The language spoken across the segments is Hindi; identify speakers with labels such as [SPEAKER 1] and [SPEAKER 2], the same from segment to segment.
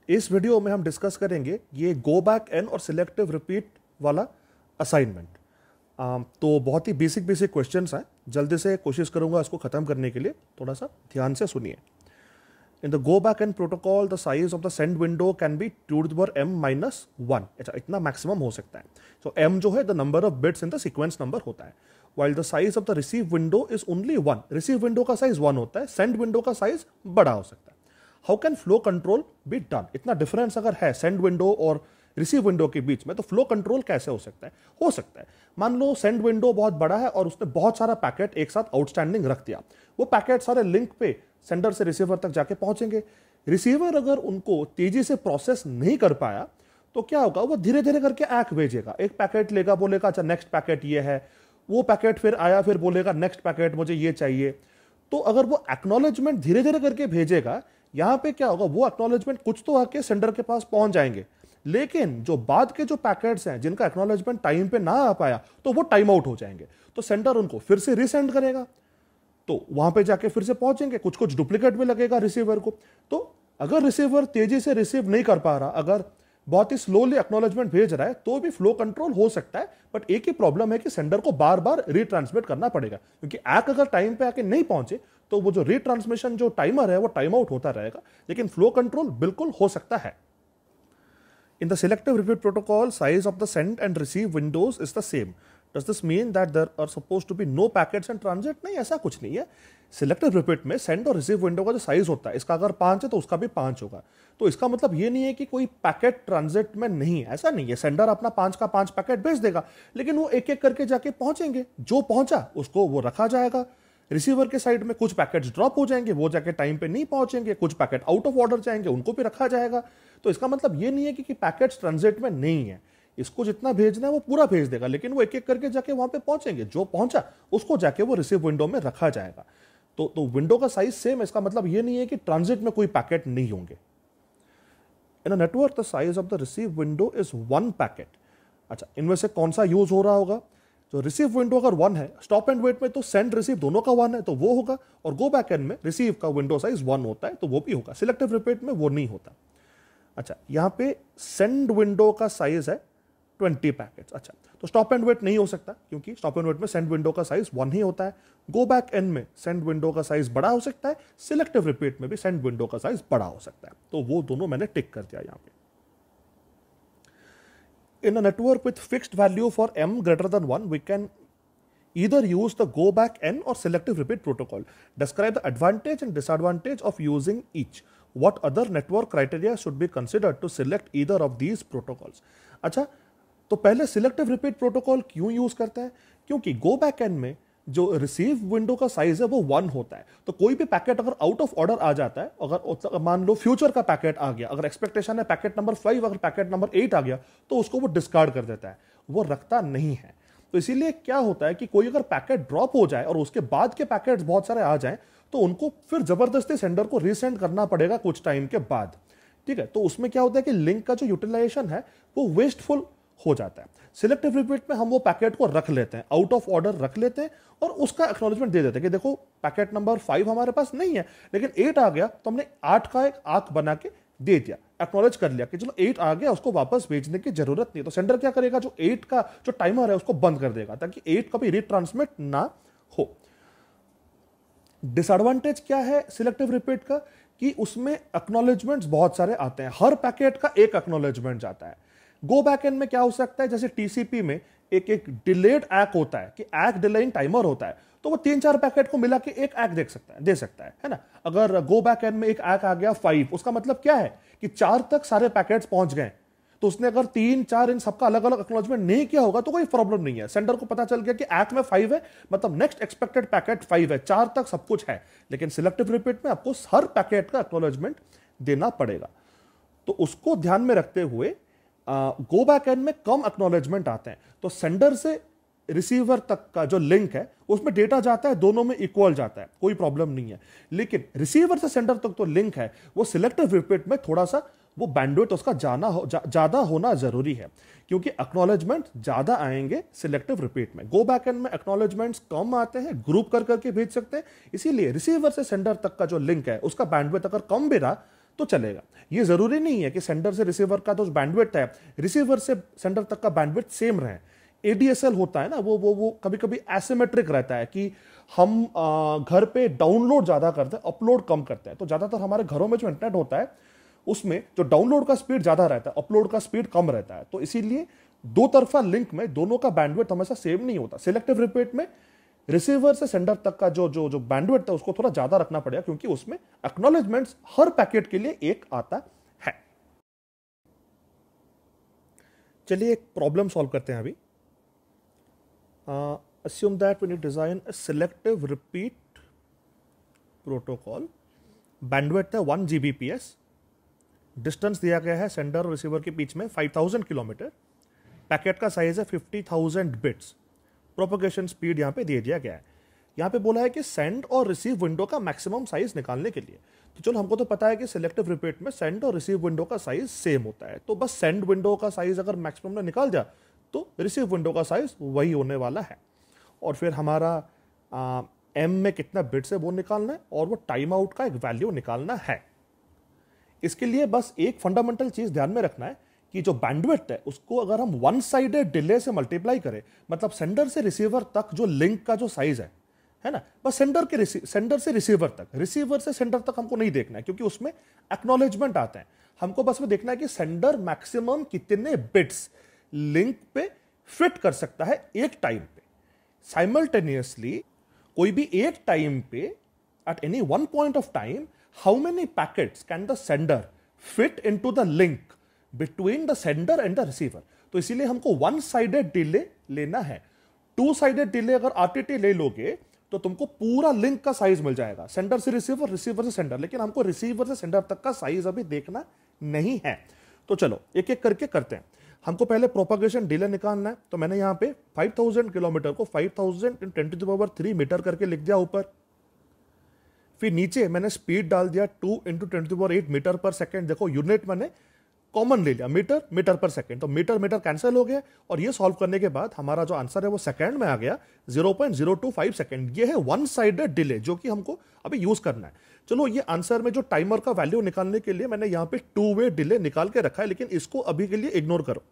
[SPEAKER 1] इस वीडियो में हम डिस्कस करेंगे ये गो बैक एन और सिलेक्टिव रिपीट वाला असाइनमेंट। तो बहुत ही बेसिक क्वेश्चंस हैं, जल्दी से कोशिश करूंगा इसको खत्म करने के लिए, थोड़ा सा ध्यान से सुनिए। In the go back N protocol the size of the send window can be 2m-1। अच्छा, इतना मैक्सिमम हो सकता है। सो m जो है the number of bits in the sequence number होता है, while the size of the receive window is only 1। Receive window का साइज 1 होता है, सेंड विंडो का साइज बड़ा हो सकता है। How can flow control be done? इतना डिफरेंस अगर है सेंड विंडो और रिसीव विंडो के बीच में, तो फ्लो कंट्रोल कैसे हो सकता है? हो सकता है, मान लो सेंड विंडो बहुत बड़ा है और उसने बहुत सारा पैकेट एक साथ आउटस्टैंडिंग रख दिया। वो पैकेट सारे लिंक पे सेंडर से रिसीवर तक जाके पहुंचेंगे। रिसीवर अगर उनको तेजी से प्रोसेस नहीं कर पाया तो क्या होगा, वो धीरे धीरे करके ऐक भेजेगा। एक पैकेट लेगा, बोलेगा अच्छा नेक्स्ट पैकेट ये है, वो पैकेट फिर आया, फिर बोलेगा नेक्स्ट पैकेट मुझे ये चाहिए। तो अगर वो एक्नॉलेजमेंट धीरे धीरे करके भेजेगा, यहां पे क्या होगा, वो एक्नॉलेजमेंट कुछ तो आके सेंडर के पास पहुंच जाएंगे, लेकिन जो बाद के जो पैकेट्स हैं जिनका एक्नॉलेजमेंट टाइम पे ना आ पाया, तो वो टाइम आउट हो जाएंगे। तो सेंडर उनको फिर से रीसेंड करेगा, तो वहां पे जाके फिर से पहुंचेंगे, कुछ कुछ डुप्लीकेट भी लगेगा रिसीवर को। तो अगर रिसीवर तेजी से रिसीव नहीं कर पा रहा, अगर बहुत ही स्लोली एक्नॉलेजमेंट भेज रहा है, तो भी फ्लो कंट्रोल हो सकता है। बट एक ही प्रॉब्लम है कि सेंडर को बार बार रीट्रांसमिट करना पड़ेगा, क्योंकि ऐक अगर टाइम पे आके नहीं पहुंचे तो वो जो रीट्रांसमिशन जो टाइमर है वो टाइम आउट होता रहेगा, लेकिन फ्लो कंट्रोल बिल्कुल हो सकता है। In the selective repeat protocol size of the send and receive Windows is the same. Does this mean that there are supposed to be no packets in transit? नहीं, ऐसा कुछ नहीं है। सिलेक्टिव रिपीट में सेंड और रिसीव विंडो का जो साइज होता है, इसका अगर 5 है तो उसका भी 5 होगा। तो इसका मतलब ये नहीं है कि कोई पैकेट ट्रांजिट में नहीं है, ऐसा नहीं है। सेंडर अपना 5 का 5 पैकेट भेज देगा, लेकिन वो एक एक करके जाके पहुंचेंगे। जो पहुंचा उसको वो रखा जाएगा। रिसीवर के साइड में कुछ पैकेट्स ड्रॉप हो जाएंगे, वो जाके टाइम पे नहीं पहुंचेंगे। कुछ पैकेट आउट ऑफ ऑर्डर जाएंगे, उनको भी रखा जाएगा। तो इसका मतलब ये नहीं है कि पैकेट्स ट्रांजिट में नहीं है। इसको जितना भेजना है वो पूरा भेज देगा, लेकिन वो एक एक करके जाके वहां पे पहुंचेंगे। जो पहुंचा उसको जाके वो रिसीव विंडो में रखा जाएगा। तो विंडो का साइज सेम। इसका मतलब ये नहीं है कि ट्रांजिट में कोई पैकेट नहीं होंगे। In a network the size of the receive window is 1 packet. अच्छा, इनमें से कौन सा यूज हो रहा होगा? जो रिसीव विंडो अगर 1 है, स्टॉप एंड वेट में तो सेंड रिसीव दोनों का 1 है, तो वो होगा। और गो बैक एंड में रिसीव का विंडो साइज 1 होता है, तो वो भी होगा। सिलेक्टिव रिपीट में वो नहीं होता। अच्छा, यहां पे सेंड विंडो का साइज है 20 पैकेट्स। अच्छा, तो स्टॉप एंड वेट नहीं हो सकता, क्योंकि स्टॉप एंड वेट में सेंड विंडो का साइज 1 ही होता है। गो बैक एन में सेंड विंडो का साइज बड़ा हो सकता है, सिलेक्टिव रिपीट में भी सेंड विंडो का साइज बड़ा हो सकता है। तो वो दोनों मैंने टिक कर दिया यहां पे। In a network with fixed value for m greater than 1, we can either use the go back n or selective repeat protocol. Describe the advantage and disadvantage of using each. What other network criteria should be considered to select either of these protocols? अच्छा, तो पहले सिलेक्टिव रिपीट प्रोटोकॉल क्यों यूज करते हैं? क्योंकि गो बैक एन में जो रिसीव विंडो का साइज है वो 1 होता है। तो कोई भी पैकेट अगर आउट ऑफ ऑर्डर आ जाता है, अगर मान लो फ्यूचर का पैकेट आ गया, अगर एक्सपेक्टेशन है पैकेट नंबर 5, अगर पैकेट नंबर 8 आ गया, तो उसको वो डिस्कार्ड कर देता है, वो रखता नहीं है। तो इसीलिए क्या होता है कि कोई अगर पैकेट ड्रॉप हो जाए और उसके बाद के पैकेट्स बहुत सारे आ जाएं, तो उनको फिर जबरदस्ती सेंडर को रीसेंड करना पड़ेगा कुछ टाइम के बाद। ठीक है, तो उसमें क्या होता है कि लिंक का जो यूटिलाइजेशन है वो वेस्टफुल हो जाता है। सिलेक्टिव रिपीट में हम वो पैकेट को रख लेते हैं, आउट ऑफ ऑर्डर रख लेते हैं, और उसका एक्नॉलेजमेंट दे देते हैं कि देखो पैकेट नंबर 5 हमारे पास नहीं है, लेकिन 8 आ गया, तो हमने 8 का एक आंक बना के दे दिया, एक्नॉलेज कर लिया कि चलो 8 आ गया, उसको वापस भेजने की जरूरत नहीं। तो सेंडर क्या करेगा, जो 8 का जो टाइमर है उसको बंद कर देगा, ताकि 8 कभी रीट्रांसमिट ना हो। डिसएडवांटेज क्या है सिलेक्टिव रिपीट का, कि उसमें एक्नॉलेजमेंट्स बहुत सारे आते हैं, हर पैकेट का एक एक्नॉलेजमेंट जाता है। गो बैक एंड में क्या हो सकता है, जैसे टीसीपी में एक डिलेड ऐक होता है, कि ऐक डिलेइंग टाइमर होता है, तो वो 3-4 पैकेट को मिला के एक ऐक दे सकता है ना। अगर गो बैक एंड में एक ऐक आ गया 5, उसका मतलब क्या है कि 4 तक सारे पैकेट्स पहुंच गए। तो उसने अगर 3-4 इन सबका अलग अलग एक्नॉलेजमेंट नहीं किया होगा तो कोई प्रॉब्लम नहीं है। सेंडर को पता चल गया कि ऐक में 5 है, मतलब नेक्स्ट एक्सपेक्टेड पैकेट 5 है, 4 तक सब कुछ है। लेकिन सिलेक्टिव रिपीट में आपको हर पैकेट का एक्नॉलेजमेंट देना पड़ेगा। तो उसको ध्यान में रखते हुए गो बैक एंड में कम एक्नॉलेजमेंट आते हैं, तो सेंडर से रिसीवर तक का जो लिंक है उसमें डेटा जाता है, दोनों में इक्वल जाता है, कोई प्रॉब्लम नहीं है। लेकिन रिसीवर से सेंडर तक तो लिंक है, वो सिलेक्टिव रिपीट में थोड़ा सा वो बैंडविड्थ उसका ज्यादा होना जरूरी है, क्योंकि एक्नॉलेजमेंट ज्यादा आएंगे सिलेक्टिव रिपीट में। गो बैक एंड में एक्नॉलेजमेंट्स कम आते हैं, ग्रुप कर करके भेज सकते हैं, इसीलिए रिसीवर से सेंडर तक का जो लिंक है उसका बैंडविड्थ अगर कम भी रहा तो चलेगा। ये जरूरी नहीं है कि सेंडर से रिसीवर का जो बैंडविड्थ है रिसीवर से सेंडर तक का बैंडविड्थ सेम रहे। एडीएसएल होता है ना, वो कभी कभी एसिमेट्रिक रहता है कि हम घर पे डाउनलोड ज्यादा करते हैं, अपलोड कम करते हैं। तो ज्यादातर हमारे घरों में जो इंटरनेट होता है उसमें जो डाउनलोड का स्पीड ज्यादा रहता है, अपलोड का स्पीड कम रहता है। तो इसीलिए दो तरफा लिंक में दोनों का बैंडविड्थ हमेशा सेम नहीं होता। सिलेक्टिव रिपीट में रिसीवर से सेंडर तक का जो जो जो बैंडविड्थ है उसको थोड़ा ज्यादा रखना पड़ेगा, क्योंकि उसमें एक्नॉलेजमेंट्स हर पैकेट के लिए एक आता है। चलिए एक प्रॉब्लम सॉल्व करते हैं अभी। assume that when you design a selective repeat protocol, bandwidth है 1 Gbps, डिस्टेंस दिया गया है सेंडर और रिसीवर के बीच में 5000 किलोमीटर, पैकेट का साइज है 50,000 बिट्स, प्रोपगेशन स्पीड यहां पे दे दिया गया है। यहां पे बोला है कि सेंड और रिसीव विंडो का मैक्सिमम साइज निकालने के लिए। तो चलो हमको तो पता है कि सिलेक्टिव रिपीट में सेंड और रिसीव विंडो का साइज सेम होता है, तो बस सेंड विंडो का साइज अगर मैक्सिमम ने निकाल दिया तो रिसीव विंडो का साइज वही होने वाला है। और फिर हमारा एम में कितना बिट्स है वो निकालना है, और वो टाइम आउट का एक वैल्यू निकालना है। इसके लिए बस एक फंडामेंटल चीज ध्यान में रखना है कि जो बैंडविड्थ है उसको अगर हम वन साइडेड डिले से मल्टीप्लाई करें, मतलब सेंडर से रिसीवर तक जो लिंक का जो साइज है ना, बस सेंडर से रिसीवर तक, रिसीवर से सेंडर तक हमको नहीं देखना है, क्योंकि उसमें एक्नॉलेजमेंट आते हैं। हमको बस में देखना है कि सेंडर मैक्सिमम कितने बिट्स लिंक पे फिट कर सकता है एक टाइम पे। साइमल्टेनियसली कोई भी एक टाइम पे at any one point of time how many packets can the sender fit into the link between the sender and the receiver. तो इसीलिए हमको वन साइडेड डिले लेना है। टू साइडेड डिले अगर आरटीटी ले लोगे तो तुमको पूरा लिंक का साइज मिल जाएगा, सेंडर से रिसीवर, रिसीवर से सेंडर, लेकिन हमको रिसीवर से सेंडर तक का साइज अभी देखना नहीं है। तो चलो एक एक करके करते हैं। हमको पहले प्रोपगेशन डिले निकालना है, तो मैंने यहां पे 5000 किलोमीटर को 5000 × 10⁻³ मीटर करके लिख दिया ऊपर। फिर नीचे मैंने स्पीड डाल दिया 2 × 10⁸ मीटर पर सेकेंड। देखो यूनिट मैंने कॉमन ले लिया, मीटर पर सेकेंड, तो मीटर कैंसिल हो गया। और ये सॉल्व करने के बाद हमारा जो आंसर है वो सेकेंड में आ गया 0.025 सेकेंड। ये है वन साइडेड डिले जो कि हमको अभी यूज करना है। चलो ये आंसर में जो टाइमर का वैल्यू निकालने के लिए मैंने यहां पे 2 वे डिले निकाल के रखा है, लेकिन इसको अभी के लिए इग्नोर करो,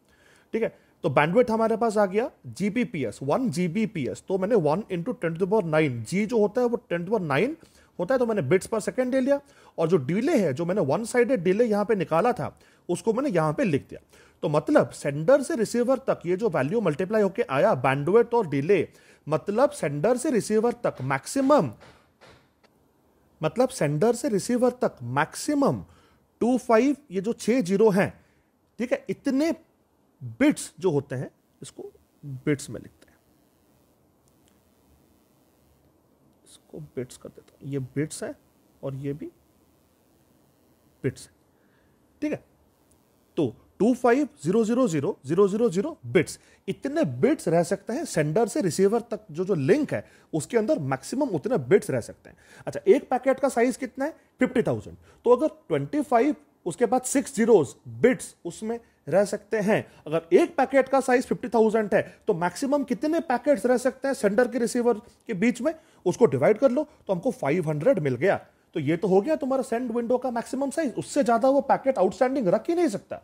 [SPEAKER 1] ठीक है। तो बैंडविड्थ हमारे पास आ गया जीबीपीएस, 1 जीबीपीएस। तो मैंने 1 × 10⁹, जी जो होता है वो 10⁹ होता है, तो मैंने बिट्स पर सेकेंड ले लिया। और जो डिले है, जो मैंने वन साइडेड डिले यहां पे निकाला था, उसको मैंने यहां पे लिख दिया। तो मतलब सेंडर से रिसीवर तक ये जो वैल्यू मल्टीप्लाई होके आया बैंडविड्थ और डिले, मतलब सेंडर से रिसीवर तक मैक्सिमम, मतलब सेंडर से रिसीवर तक मैक्सिमम 25, ये जो 6 जीरो हैं, ठीक है, इतने बिट्स जो होते हैं, इसको बिट्स में लिखते हैं, इसको बिट्स कर देता हूं। ये बिट्स है और ये भी बिट्स है, ठीक है। तो 25000000 बिट्स, इतने बिट्स रह सकते हैं सेंडर से रिसीवर तक। जो लिंक है उसके अंदर मैक्सिमम उतने बिट्स रह सकते हैं। अच्छा, एक पैकेट का साइज कितना है? 50,000। तो अगर 25 उसके बाद 6 जीरोस बिट्स उसमें रह सकते हैं। अगर एक पैकेट का साइज 50,000 है तो मैक्सिमम कितने पैकेट्स रह सकते हैं सेंडर के रिसीवर के बीच में? उसको डिवाइड कर लो तो हमको 500 मिल गया। तो ये तो हो गया तुम्हारा सेंड विंडो का मैक्सिमम साइज। उससे ज्यादा वो पैकेट आउटस्टैंडिंग रख ही नहीं सकता,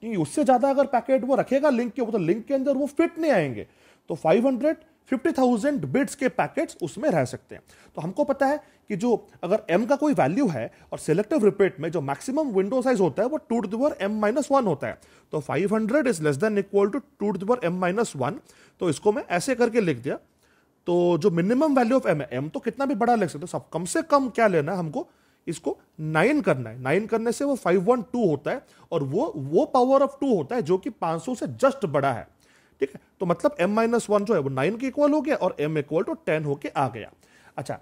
[SPEAKER 1] क्योंकि उससे ज्यादा अगर पैकेट वो रखेगा लिंक के ऊपर, तो लिंक के अंदर वो फिट नहीं आएंगे। तो 50,000 बिट्स के पैकेट्स उसमें रह सकते हैं। तो हमको पता है कि जो अगर m का कोई वैल्यू है और सिलेक्टिव रिपीट में जो मैक्सिमम विंडो साइज होता है वो 2m-1 होता है। तो 500 is less than equal to 2m-1। तो इसको मैं ऐसे करके लिख दिया। तो जो मिनिमम वैल्यू ऑफ m है, m तो कितना भी बड़ा लिख सकते हो, सब कम से कम क्या लेना है हमको, इसको 9 करना है। 9 करने से वो 512 होता है, और वो पावर ऑफ 2 होता है जो कि 500 से जस्ट बड़ा है, ठीक है। तो मतलब m-1 जो है वो 9 के इक्वल हो गया और m इक्वल टू 10 होके आ गया। अच्छा,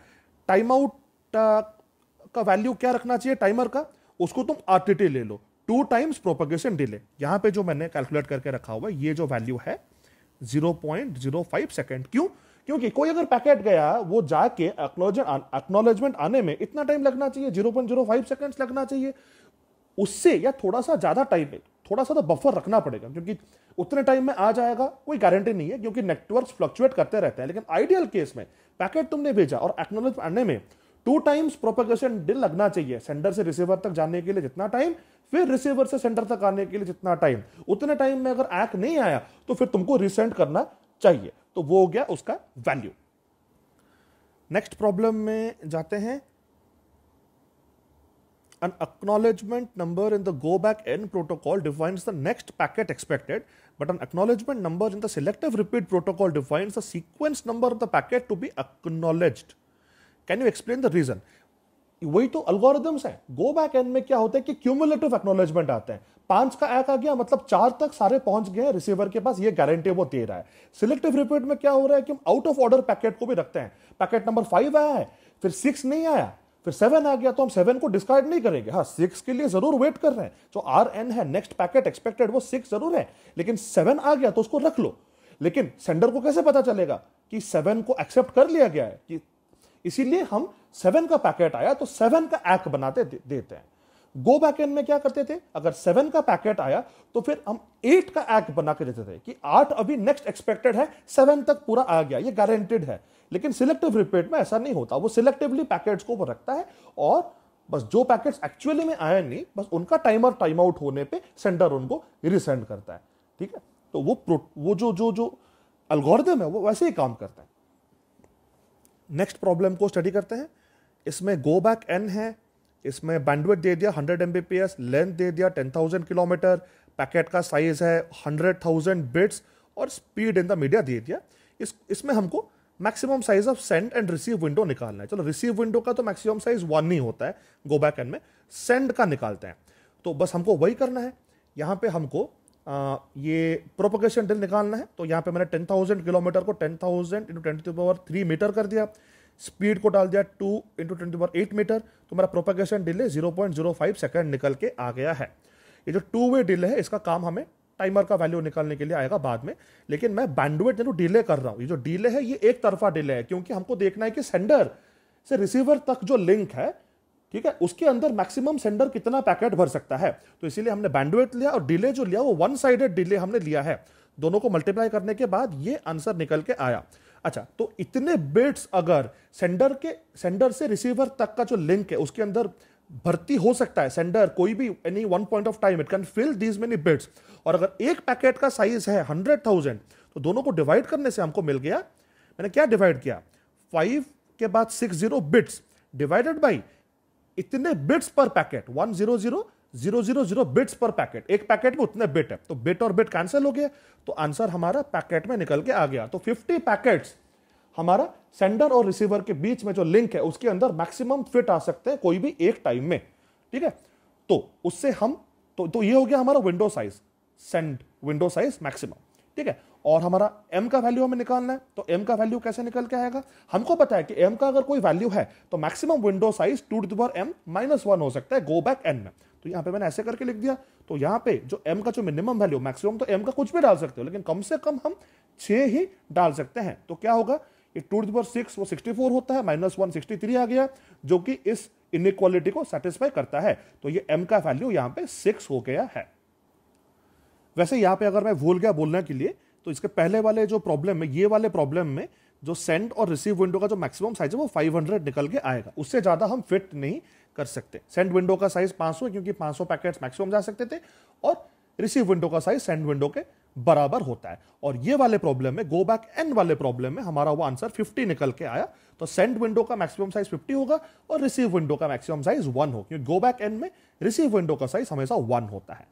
[SPEAKER 1] टाइम आउट का वैल्यू क्या रखना चाहिए टाइमर का? उसको तुम आरटीटी ले लो, 2 टाइम्स प्रोपगेशन डिले। यहां पे जो मैंने कैलकुलेट करके रखा हुआ है, ये जो वैल्यू है 0.05 सेकेंड। क्यों? क्योंकि कोई अगर पैकेट गया, वो जाके एक्नॉलेजमेंट आने में इतना टाइम लगना चाहिए, 0.05 सेकेंड्स लगना चाहिए। उससे या थोड़ा सा ज्यादा टाइम में थोड़ा सा तो बफर रखना पड़ेगा, क्योंकि उतने टाइम में आ जाएगा कोई गारंटी नहीं है, क्योंकि नेटवर्क्स फ्लक्चुएट करते रहते हैं। लेकिन आइडियल केस में पैकेट तुमने भेजा और एक्नॉलेज आने में 2 टाइम्स प्रोपेगेशन डिले लगना चाहिए सेंडर से रिसीवर तक जाने के लिए जितना टाइम, फिर रिसीवर से सेंडर तक आने के लिए जितना टाइम, उतने टाइम में अगर ACK नहीं आया तो फिर तुमको रिसेंड करना चाहिए। तो वो हो गया उसका वैल्यू। नेक्स्ट प्रॉब्लम में जाते हैं। An acknowledgement number in the go back N protocol defines the next packet expected, but an acknowledgement number in the selective repeat protocol defines the sequence number of the packet to be acknowledged. Can you explain the reason? वही तो अल्गोरिथम्स है। गो बैक एन में क्या होता है कि क्यूमुलेटिव एक्नॉलेजमेंट आते हैं। 5 का ACK आ गया मतलब 4 तक सारे पहुंच गए रिसीवर के पास, ये गारंटी वो दे रहा है। सिलेक्टिव रिपीट में क्या हो रहा है कि हम आउट ऑफ ऑर्डर पैकेट को भी रखते हैं। पैकेट नंबर 5 आया है, फिर 6 नहीं आया, फिर 7 आ गया, तो हम 7 को डिस्कार्ड नहीं करेंगे। हाँ, 6 के लिए जरूर वेट कर रहे हैं। जो RN है, नेक्स्ट पैकेट एक्सपेक्टेड, वो 6 जरूर है, लेकिन 7 आ गया तो उसको रख लो। लेकिन सेंडर को कैसे पता चलेगा कि 7 को एक्सेप्ट कर लिया गया है? कि इसीलिए हम 7 का पैकेट आया तो 7 का ACK बनाते देते हैं। गो बैक एन में क्या करते थे, अगर 7 का पैकेट आया तो फिर हम 8 का ACK बना के देते थे कि 8 अभी नेक्स्ट एक्सपेक्टेड है, 7 तक पूरा आ गया, ये गारंटेड है। लेकिन सिलेक्टिव रिपीट में ऐसा नहीं होता, वो सिलेक्टिवली पैकेट्स को वो रखता है और बस जो पैकेट्स एक्चुअली में आए नहीं, बस उनका टाइमर टाइम आउट होने पे सेंडर उनको रिसेंड करता है। ठीक है, तो वो जो एल्गोरिथम है वो वैसे ही काम करता है। नेक्स्ट प्रॉब्लम को स्टडी करते हैं। इसमें गो बैक एन है, इसमें बैंडविड्थ दे दिया 100 Mbps, लेंथ दे दिया 10,000 किलोमीटर, पैकेट का साइज है 100,000 बिट्स और स्पीड इन द मीडिया दे दिया। इसमें हमको maximum size of sand and receive window निकालना है। चलो, रिसीव विंडो का तो मैक्सिमम साइज 1 ही होता है गो बैक एन में, सेंड का निकालते हैं। तो बस हमको वही करना है। यहाँ पे हमको ये प्रोपगेशन डिले निकालना है। तो यहाँ पे मैंने 10,000 किलोमीटर को 10,000 × 10⁻³ मीटर कर दिया, स्पीड को डाल दिया 2 × 10⁸ मीटर, तो मेरा प्रोपगेशन डिले 0.05 सेकंड निकल के आ गया है। ये जो 2 वे डिले है, इसका काम हमें टाइमर का वैल्यू निकालने के लिए आएगा बाद में। लेकिन मैं बैंडविड्थ यानी डिले कर रहा हूं। ये जो डिले है ये एक तरफा डिले है, क्योंकि हमको देखना है कि सेंडर से रिसीवर तक जो लिंक है, ठीक है, उसके अंदर मैक्सिमम सेंडर कितना पैकेट भर सकता है। तो इसीलिए हमने बैंडविड्थ लिया और डिले जो लिया वो 1 साइडेड डिले हमने लिया है। दोनों को मल्टीप्लाई करने के बाद ये आंसर निकल के आया। अच्छा, तो इतने बिट्स अगर सेंडर से रिसीवर तक का जो लिंक है उसके अंदर भर्ती हो सकता है, सेंडर कोई भी any one point of time it can fill these many bits. और अगर एक पैकेट का साइज है 100,000, तो दोनों को डिवाइड करने से हमको मिल गया, मैंने क्या डिवाइड किया, 5 के बाद 60 बिट्स डिवाइडेड बाई इतने बिट्स पर पैकेट, 100,000 बिट्स पर पैकेट। एक पैकेट में उतने बिट है, तो बिट और बिट कैंसिल हो गया, तो आंसर हमारा पैकेट में निकल के आ गया। तो 50 पैकेट्स हमारा सेंडर और रिसीवर के बीच में जो लिंक है उसके अंदर मैक्सिमम फिट आ सकते हैं कोई भी एक टाइम में। ठीक है, तो उससे हम तो ये हो गया हमारा window size, send window size maximum. ठीक है, और हमारा m का वैल्यू हमें निकालना है। तो m का वैल्यू कैसे निकल के आएगा, हमको पता है कि m का अगर कोई वैल्यू है तो मैक्सिमम विंडो साइज 2m-1 हो सकता है गो बैक n में। तो यहां पे मैंने ऐसे करके लिख दिया। तो यहां पे जो m का जो मिनिमम वैल्यू, मैक्सिमम तो m का कुछ भी डाल सकते हो, लेकिन कम से कम हम 6 ही डाल सकते हैं। तो क्या होगा, ये 2⁶ वो 64 होता है, -1 63 आ गया, जो कि इस इनइक्वालिटी को सेटिस्फाई करता है। तो ये m का वैल्यू यहां पे 6 हो गया है। वैसे यहां पे अगर मैं भूल गया बोलने के लिए, तो इसके पहले वाले जो प्रॉब्लम में, ये वाले प्रॉब्लम में जो सेंड और रिसीव विंडो का जो मैक्सिमम साइज है वो 500 निकल के आएगा, उससे ज्यादा हम फिट नहीं कर सकते। सेंड विंडो का साइज 500 है, क्योंकि 500 पैकेट्स मैक्सिमम जा सकते थे, और रिसीव विंडो का साइज सेंड विंडो के बराबर होता है। और ये वाले प्रॉब्लम में, गो बैक एन वाले प्रॉब्लम में, हमारा वो आंसर 50 निकल के आया। तो सेंड विंडो का मैक्सिमम साइज 50 होगा और रिसीव विंडो का मैक्सिमम साइज 1 हो, क्योंकि गो बैक एन में रिसीव विंडो का साइज हमेशा 1 होता है।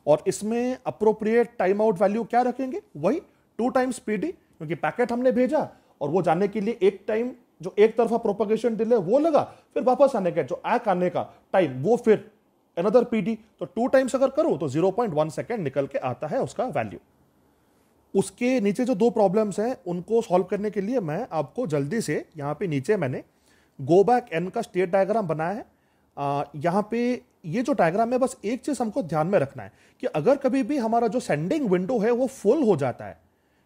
[SPEAKER 1] और इसमें अप्रोप्रिएट टाइम आउट वैल्यू क्या रखेंगे, वही 2 टाइम्स पीडी, क्योंकि पैकेट हमने भेजा और वो जाने के लिए एक टाइम जो एक तरफा प्रोपगेशन डिले वो लगा, फिर वापस आने का जो ACK आने का टाइम वो फिर अनदर पीडी। तो 2 टाइम्स अगर करो तो 0.1 सेकेंड निकल के आता है उसका वैल्यू। उसके नीचे जो 2 प्रॉब्लम्स हैं उनको सॉल्व करने के लिए मैं आपको जल्दी से, यहाँ पे नीचे मैंने गो बैक एन का स्टेट डायग्राम बनाया है। यहाँ पे ये जो डायग्राम है, बस एक चीज हमको ध्यान में रखना है कि अगर कभी भी हमारा जो सेंडिंग विंडो है वो फुल हो जाता है,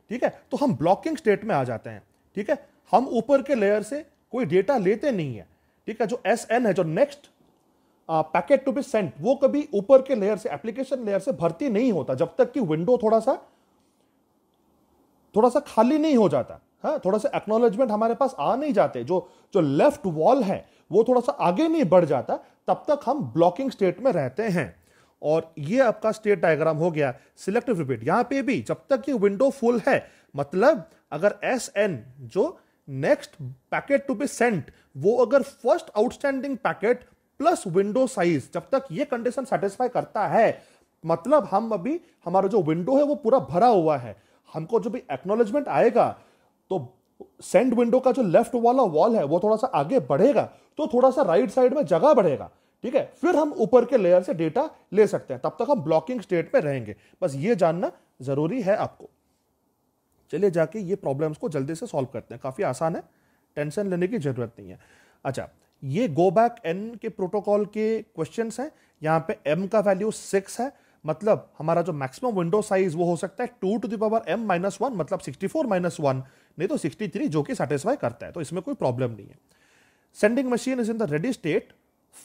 [SPEAKER 1] ठीक है, तो हम ब्लॉकिंग स्टेट में आ जाते हैं। ठीक है, हम ऊपर के लेयर से कोई डेटा लेते नहीं है। ठीक है, जो SN है, जो next packet to be sent, वो कभी ऊपर के लेयर से, एप्लीकेशन लेयर से भर्ती नहीं होता जब तक कि विंडो थोड़ा सा खाली नहीं हो जाता। हाँ, थोड़ा सा एक्नॉलेजमेंट हमारे पास आ नहीं जाते, जो जो लेफ्ट वॉल है वो थोड़ा सा आगे नहीं बढ़ जाता, तब तक हम ब्लॉकिंग स्टेट में रहते हैं। और ये आपका स्टेट डायग्राम हो गया सिलेक्टिव रिपीट। यहां पे भी जब तक ये विंडो फुल है, मतलब अगर एस एन जो next packet to be sent वो अगर first outstanding packet plus window size, जब तक ये कंडीशन सेटिस्फाई करता है, मतलब हम अभी हमारा जो विंडो है वो पूरा भरा हुआ है, हमको जब भी एक्नॉलेजमेंट आएगा तो सेंड विंडो का जो लेफ्ट वाला वॉल है वो थोड़ा सा आगे बढ़ेगा, तो थोड़ा सा राइट साइड में जगह बढ़ेगा, ठीक है, फिर हम ऊपर के लेयर से डेटा ले सकते हैं, तब तक हम ब्लॉकिंग स्टेट में रहेंगे। बस ये जानना जरूरी है आपको। चलिए जाके ये प्रॉब्लम्स को जल्दी से सॉल्व करते हैं, काफी आसान है, टेंशन लेने की जरूरत नहीं है। अच्छा, ये गो बैक एन के प्रोटोकॉल के क्वेश्चंस हैं। यहां पे m का वैल्यू 6 है, मतलब हमारा जो मैक्सिमम विंडो साइज वो हो सकता है 2 to the power m minus 1, मतलब 64 माइनस 1, नहीं तो 63, जो कि सेटिस्फाई करता है, तो इसमें कोई प्रॉब्लम नहीं है। Sending machine is in the ready state,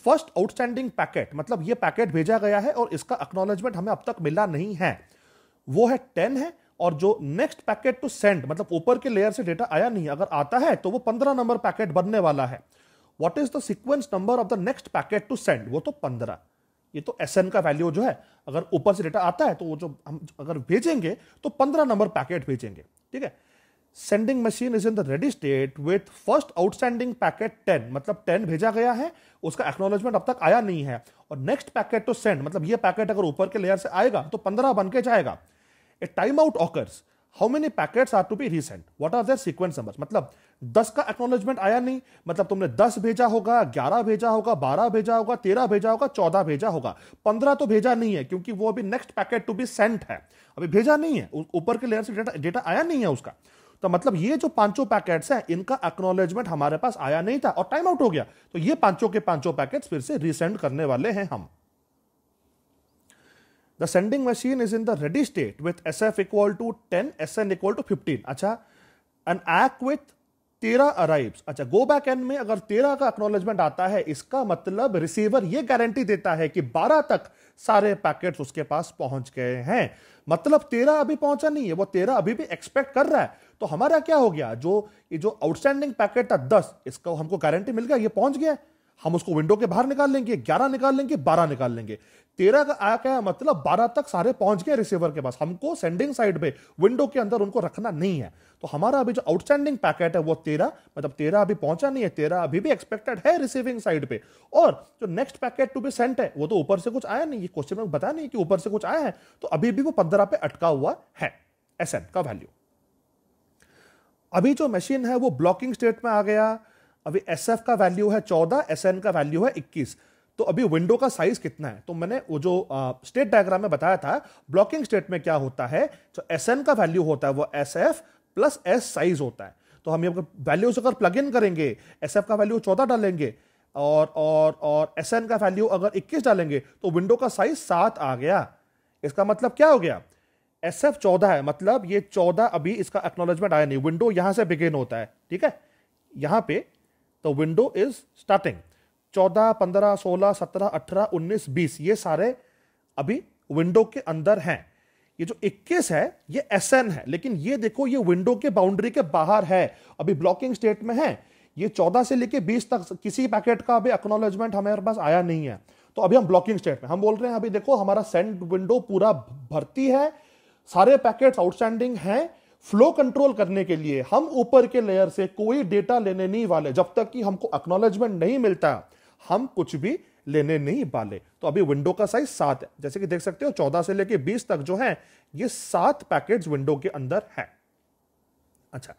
[SPEAKER 1] first outstanding packet, मतलब ये पैकेट भेजा गया है और इसका एक्नॉलेजमेंट हमें अब तक मिला नहीं है, वो है 10 है, और जो नेक्स्ट पैकेट टू सेंड, मतलब ऊपर के लेयर से डेटा आया नहीं, अगर आता है तो वो 15 नंबर पैकेट बनने वाला है। What is the sequence number of the next packet to send, वो तो 15। ये तो एसएन का वैल्यू जो है, अगर ऊपर से डेटा आता है तो वो जो हम अगर भेजेंगे तो 15 नंबर पैकेट भेजेंगे, ठीक है। Sending machine is in the ready state with first outstanding packet 10, मतलब 10 भेजा गया है, उसका एक्नॉलेजमेंट अब तक आया नहीं है, और नेक्स्ट पैकेट टू सेंड, मतलब ये पैकेट अगर ऊपर के लेयर से आएगा तो 15 बन के जाएगा। A time out occurs, how many packets are to be resent, what are their sequence numbers, मतलब 10 का एक्नॉलेजमेंट आया नहीं, मतलब तुमने 10 भेजा होगा, 11 भेजा होगा, 12 भेजा होगा, 13 भेजा होगा, 14 भेजा होगा, 15 तो भेजा नहीं है, क्योंकि वो अभी next packet to be sent है, अभी भेजा नहीं है, ऊपर के लेयर से डेटा आया नहीं है उसका, तो मतलब ये जो पांचों पैकेट्स हैं इनका एक्नॉलेजमेंट हमारे पास आया नहीं था और टाइम आउट हो गया, तो ये पांचों के पांचों पैकेट्स फिर से रीसेंड करने वाले हैं हम। The sending machine is in the ready state with SF equal to 10, SN equal to 15. अच्छा, an ACK with 13 arrives. अच्छा, go back n में अगर 13 का एक्नॉलेजमेंट आता है, इसका मतलब रिसीवर ये गारंटी देता है कि 12 तक सारे पैकेट्स उसके पास पहुंच गए हैं, मतलब 13 अभी पहुंचा नहीं है, वो 13 अभी भी एक्सपेक्ट कर रहा है। तो हमारा क्या हो गया, ये जो आउटस्टैंडिंग पैकेट था 10, इसका हमको गारंटी मिल गया, ये पहुंच गया, हम उसको विंडो के बाहर निकाल लेंगे, 11 निकाल लेंगे, 12 निकाल लेंगे, 13 का आया क्या, मतलब 12 तक सारे पहुंच गए रिसीवर के पास, हमको सेंडिंग साइड पे विंडो के अंदर उनको रखना नहीं है। तो हमारा अभी जो आउटस्टैंडिंग पैकेट है वो 13, मतलब 13 अभी पहुंचा नहीं है, 13 अभी भी एक्सपेक्टेड है रिसीविंग साइड पे, और जो next packet to be sent है वो तो ऊपर से कुछ आया नहीं, ये क्वेश्चन में बताया नहीं कि ऊपर से कुछ आया है, तो अभी भी वो 15 पे अटका हुआ है एसएन का वैल्यू। अभी जो मशीन है वो ब्लॉकिंग स्टेट में आ गया, अभी एसएफ का वैल्यू है 14, एसएन का वैल्यू है 21, तो अभी विंडो का साइज कितना है, तो मैंने वो जो स्टेट डायग्राम में बताया था, ब्लॉकिंग स्टेट में क्या होता है, जो एसएन का वैल्यू होता है वो एसएफ प्लस एस साइज होता है, तो हम ये वैल्यूज अगर प्लग इन करेंगे, एसएफ का वैल्यू 14 डालेंगे और एसएन का वैल्यू अगर 21 डालेंगे तो विंडो का साइज 7 आ गया। इसका मतलब क्या हो गया, एसएफ 14 है, मतलब ये 14 अभी इसका एक्नॉलेजमेंट आया नहीं, विंडो यहां से बिगिन होता है, ठीक है, यहां पे तो विंडो इज स्टार्टिंग 14, 15, 16, 17, 18, 19, 20, ये सारे अभी विंडो के अंदर हैं। ये जो 21 है ये एसएन है, लेकिन ये देखो ये विंडो के बाउंड्री के बाहर है, अभी ब्लॉकिंग स्टेट में है। ये 14 से लेके 20 तक किसी पैकेट का अभी एक्नॉलेजमेंट हमारे पास आया नहीं है, तो अभी हम ब्लॉकिंग स्टेट में, हम बोल रहे हैं अभी देखो हमारा सेंड विंडो पूरा भर्ती है, सारे पैकेट्स आउटस्टैंडिंग हैं, फ्लो कंट्रोल करने के लिए हम ऊपर के लेयर से कोई डेटा लेने नहीं वाले, जब तक कि हमको एक्नॉलेजमेंट नहीं मिलता हम कुछ भी लेने नहीं वाले। तो अभी विंडो का साइज 7 है, जैसे कि देख सकते हो 14 से लेके 20 तक जो है ये 7 पैकेट्स विंडो के अंदर है। अच्छा,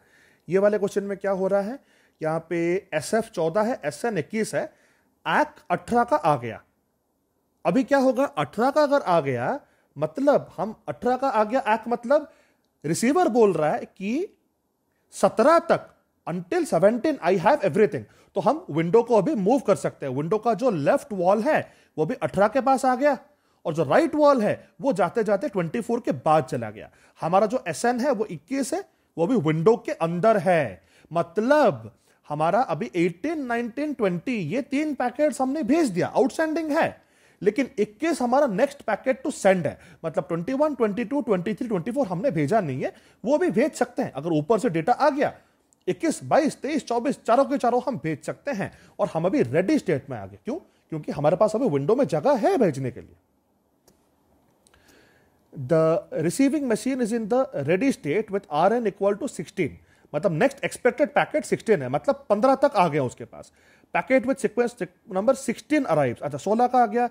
[SPEAKER 1] ये वाले क्वेश्चन में क्या हो रहा है, यहां पे एसएफ 14 है, एसएन 21 है, एक्ट 18 का आ गया। अभी क्या होगा, 18 का अगर आ गया मतलब हम 18 का आ गया एक्ट, मतलब रिसीवर बोल रहा है कि 17 तक अंटिल 17 आई हैव एवरीथिंग, तो हम विंडो को अभी मूव कर सकते हैं। विंडो का जो लेफ्ट वॉल है वो भी 18 के पास आ गया, और जो राइट वॉल है वो जाते जाते 24 के बाद चला गया। हमारा जो एसएन है वो 21 है, वो भी विंडो के अंदर है, मतलब हमारा अभी 18, 19, 20 ये 3 पैकेट्स हमने भेज दिया, आउटस्टैंडिंग है, लेकिन 21 हमारा नेक्स्ट पैकेट टू सेंड है, मतलब 21, 22, 23, 24 हमने भेजा नहीं है, वो भी भेज सकते हैं। अगर ऊपर से डेटा आ गया 21, 22, 23, 24 चारों के चारों हम भेज सकते हैं, और हम अभी रेडी स्टेट में आ गए। क्यों? क्योंकि हमारे पास अभी विंडो में जगह है भेजने के लिए। The receiving machine is in the ready state with Rn equal to 16, मतलब नेक्स्ट एक्सपेक्टेड पैकेट 16 है, मतलब 15 तक आ गया उसके पास। Packet with sequence number 16 arrives, अच्छा 16 का आ गया।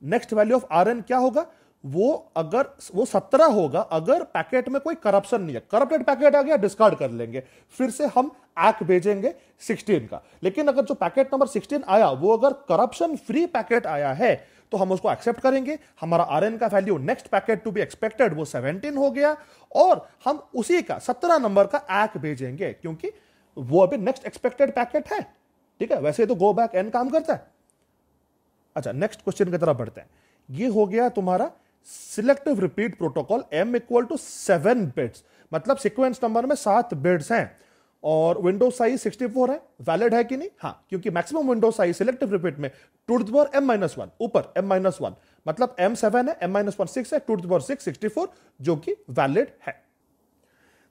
[SPEAKER 1] नेक्स्ट वैल्यू ऑफ Rn क्या होगा? वो 17 होगा अगर पैकेट में कोई करप्शन नहीं है। करप्टेड पैकेट आ गया, डिस्कार्ड कर लेंगे, फिर से हम ACK भेजेंगे 16 का। लेकिन अगर जो पैकेट नंबर 16 आया वो अगर करप्शन फ्री पैकेट आया है तो हम उसको एक्सेप्ट करेंगे। हमारा Rn का value next packet to be expected वो 17 हो गया, और हम उसी का 17 नंबर का ACK भेजेंगे, क्योंकि वो अभी नेक्स्ट एक्सपेक्टेड पैकेट है। ठीक है, वैसे तो गो बैक एन काम करता है। अच्छा, नेक्स्ट क्वेश्चन की तरफ बढ़ते हैं। ये हो गया तुम्हारा selective repeat protocol, m equal to 7 bits, मतलब सीक्वेंस नंबर में 7 बिट्स हैं, और विंडो साइज 64 है। वैलिड है कि नहीं? हाँ, क्योंकि maximum window size selective repeat में टू द पावर m-1, ऊपर m-1, मतलब m 7 है, m-1 6 है, टू द पावर 6 64, जो कि वैलिड है।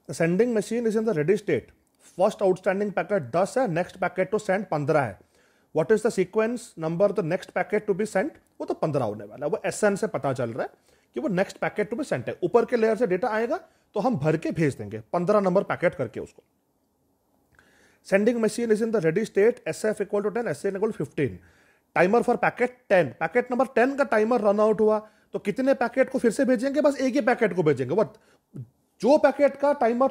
[SPEAKER 1] The sending machine is in the ready state. First outstanding packet 10 है, नेक्स्ट पैकेट टू सेंड 15 है। What is the sequence number the next packet to be sent? वो तो 15 होने वाला है। वो SN से पता चल रहा है कि वो next packet to be sent है। ऊपर के लेयर से डेटा आएगा तो हम भर के भेज देंगे 15 नंबर पैकेट करके उसको। Sending machine is in the ready state, SF equal to 10, SN equal to 15। Timer for packet 10, packet number 10 का टाइमर रन आउट हुआ तो कितने पैकेट को फिर से भेजेंगे? बस एक ही पैकेट को भेजेंगे। वो जो पैकेट का टाइमर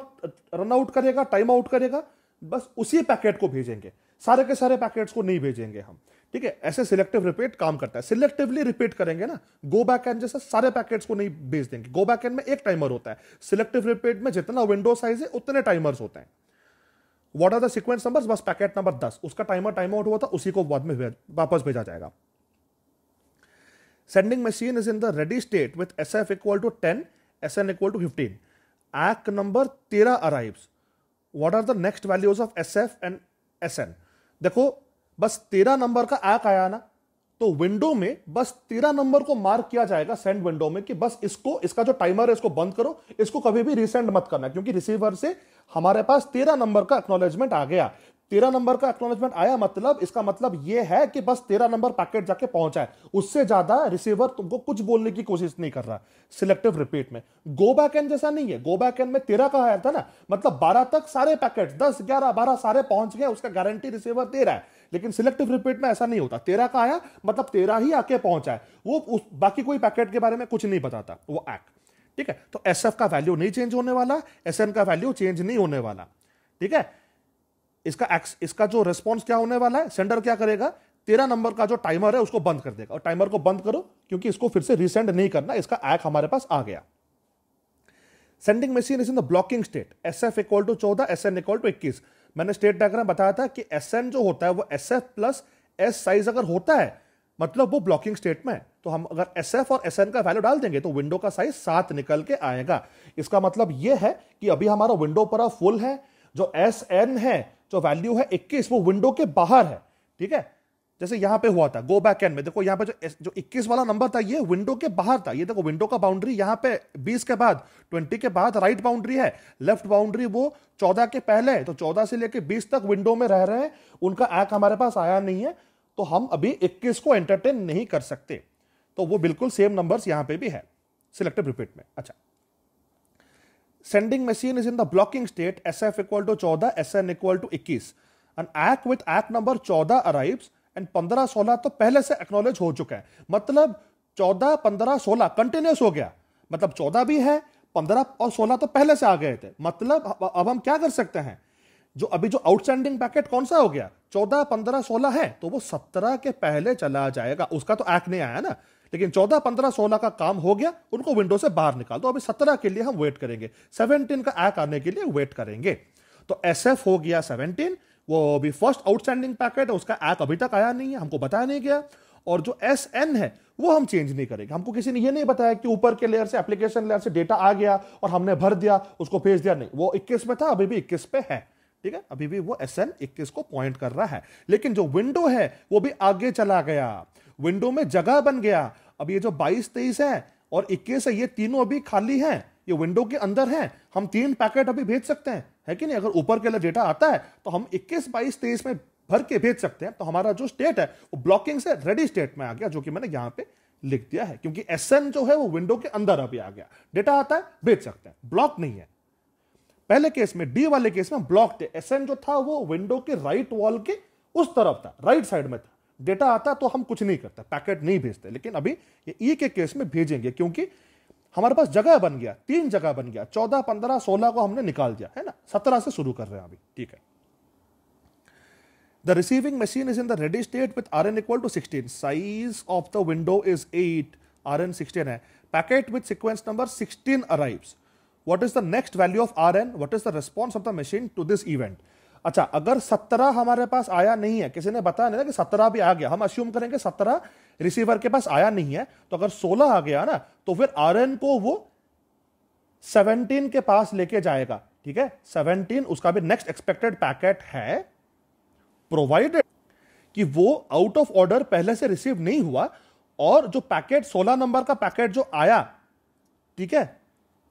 [SPEAKER 1] रन आउट करेगा, टाइम आउट करेगा, बस उसी पैकेट को भेजेंगे, सारे के सारे पैकेट्स को नहीं भेजेंगे हम। ठीक है, ऐसे सिलेक्टिव रिपीट काम करता है। सिलेक्टिवली रिपीट करेंगे ना, गो बैक एंड जैसे सारे पैकेट्स को नहीं भेज देंगे। गो बैक एंड में एक टाइमर होता है, सिलेक्टिव रिपीट में जितना विंडो साइज है उतने टाइमर्स होते हैं। What are the sequence numbers? बस पैकेट नंबर 10, उसका टाइमर टाइम आउट हुआ था, उसी को बाद में वापस भेजा जाएगा। Sending machine is in the ready state with SF equal to 10, SN equal to 15। ACK number 13 arrives. What are the next values of SF and SN? देखो, बस 13 नंबर का ACK आया ना, तो विंडो में बस 13 नंबर को मार्क किया जाएगा सेंड विंडो में कि बस इसको, इसका जो टाइमर है इसको बंद करो, इसको कभी भी रीसेंड मत करना, क्योंकि रिसीवर से हमारे पास 13 नंबर का एक्नॉलेजमेंट आ गया। 13 नंबर का एक्नॉलेजमेंट आया, मतलब इसका मतलब यह है कि बस 13 नंबर पैकेट जाके पहुंचा है, उससे ज्यादा रिसीवर तुमको कुछ बोलने की कोशिश नहीं कर रहा। सिलेक्टिव रिपीट में गो बैक एंड जैसा नहीं है। गो बैक एंड में 13 का आया था ना, मतलब 12 तक सारे पैकेट 10, 11, 12 सारे पहुंच गए, उसका गारंटी रिसीवर दे रहा है। लेकिन सिलेक्टिव रिपीट में ऐसा नहीं होता। 13 का आया मतलब 13 ही आके पहुंचा है, वो बाकी कोई पैकेट के बारे में कुछ नहीं बताता, वो ACK। ठीक है, तो SF का वैल्यू नहीं चेंज होने वाला, SN का वैल्यू चेंज नहीं होने वाला। ठीक है, इसका जो रिस्पॉन्स क्या होने वाला है, सेंडर क्या करेगा, 13 नंबर का जो टाइमर है उसको बंद कर देगा, और टाइमर को बंद करो क्योंकि इसको फिर से रीसेंड नहीं करना, इसका ACK हमारे पास आ गया। Sending machine is in the blocking state, SF equal to 14, SN equal to 21। मैंने स्टेट डायग्राम बताया था कि SN जो होता है वो SF प्लस S साइज अगर होता है मतलब वो ब्लॉकिंग स्टेट में है। तो हम अगर SF और SN का वैल्यू डाल देंगे तो विंडो का साइज 7 निकल के आएगा। इसका मतलब यह है कि अभी हमारा विंडो पूरा फुल है। जो SN है, जो वैल्यू है 21, वो विंडो के बाहर है। ठीक है, जैसे यहां पे हुआ था गो बैक एंड में, देखो यहां पे जो 21 वाला नंबर था ये विंडो के बाहर था। ये देखो विंडो का बाउंड्री यहां पे 20 के बाद 20 के बाद राइट बाउंड्री है, लेफ्ट बाउंड्री वो 14 के पहले है। तो 14 से लेके 20 तक विंडो में रह रहे हैं, उनका ACK हमारे पास आया नहीं है, तो हम अभी 21 को एंटरटेन नहीं कर सकते। तो वो बिल्कुल सेम नंबर्स यहां पे भी है सिलेक्टिव रिपीट में। अच्छा, sending machine is in the blocking state, SF equal to 14, SN equal to 21। And ACK with ACK number 14 arrives and 15, 16 तो पहले से एक्नॉलेज हो चुका है, मतलब 14, 15, 16 कंटिन्यूस हो गया। मतलब 14 भी है, 15 और 16 तो पहले से आ गए थे। मतलब अब हम क्या कर सकते हैं, जो अभी जो आउटस्टैंडिंग पैकेट कौन सा हो गया, 14, 15, 16 है, तो वो 17 के पहले चला जाएगा। उसका तो ACK नहीं आया ना, लेकिन 14, 15, 16 का काम हो गया, उनको विंडो से बाहर निकाल दो। अभी 17 के लिए हम वेट करेंगे, 17 का ACK आने के लिए वेट करेंगे। तो SF हो गया 17, वो अभी फर्स्ट आउटस्टैंडिंग पैकेट है, उसका ACK अभी तक आया नहीं है, हमको बताया नहीं गया। और जो SN है वो हम चेंज नहीं करेंगे। हमको किसी ने ये नहीं बताया कि ऊपर के लेयर से, एप्लीकेशन लेयर से डेटा आ गया और हमने भर दिया, उसको भेज दिया, नहीं। वो 21 में था, अभी भी 21 पे है। ठीक है, अभी भी वो SN 21 को पॉइंट कर रहा है, लेकिन जो विंडो है वो भी आगे चला गया। विंडो में जगह बन गया। अब ये जो 22, 23 है और 21 है, ये तीनों अभी खाली हैं, ये विंडो के अंदर हैं। हम 3 पैकेट अभी भेज सकते हैं, है कि नहीं? अगर ऊपर के लिए डेटा आता है तो हम 21, 22, 23 में भर के भेज सकते हैं। तो हमारा जो स्टेट है वो ब्लॉकिंग से रेडी स्टेट में आ गया, जो कि मैंने यहां पे लिख दिया है, क्योंकि एसएन जो है वो विंडो के अंदर अभी आ गया। डेटा आता है, भेज सकते हैं, ब्लॉक नहीं है। पहले केस में, डी वाले केस में ब्लॉक थे। एसएन जो था वो विंडो के राइट वॉल के उस तरफ था, राइट साइड में था। डेटा आता तो हम कुछ नहीं करते, पैकेट नहीं भेजते। लेकिन अभी ये ई के केस में भेजेंगे, क्योंकि हमारे पास जगह बन गया, 3 जगह बन गया। 14, 15, 16 को हमने निकाल दिया है ना, 17 से शुरू कर रहे हैं अभी, ठीक है। The receiving machine is in the ready state with Rn equal to 16. Size of the window is 8. Rn 16 है. Packet with sequence number 16 arrives. What is the next value of Rn? What is the response of the machine to this event? अच्छा, अगर 17 हमारे पास आया नहीं है, किसी ने बताया नहीं ना कि 17 भी आ गया, हम अश्यूम करेंगे 17 रिसीवर के पास आया नहीं है, तो अगर 16 आ गया ना, तो फिर Rn को वो 17 के पास लेके जाएगा, ठीक है। 17 उसका भी नेक्स्ट एक्सपेक्टेड पैकेट है, प्रोवाइडेड कि वो आउट ऑफ ऑर्डर पहले से रिसीव नहीं हुआ, और जो पैकेट 16 नंबर का पैकेट जो आया, ठीक है,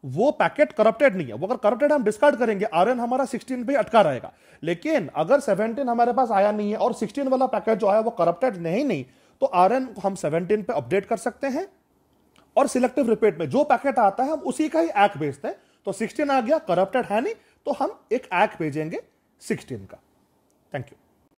[SPEAKER 1] वो पैकेट करप्टेड नहीं है। वो अगर करप्टेड हम डिस्कार्ड करेंगे, आरएन हमारा 16 पे अटका रहेगा। लेकिन अगर 17 हमारे पास आया नहीं है और 16 वाला पैकेट जो आया वो करप्टेड नहीं, तो आरएन को हम 17 पे अपडेट कर सकते हैं, और सिलेक्टिव रिपीट में जो पैकेट आता है हम उसी का ही एक्ट भेजते हैं। तो 16 आ गया, करप्टेड है नहीं, तो हम एक एक्ट भेजेंगे 16 का। Thank you.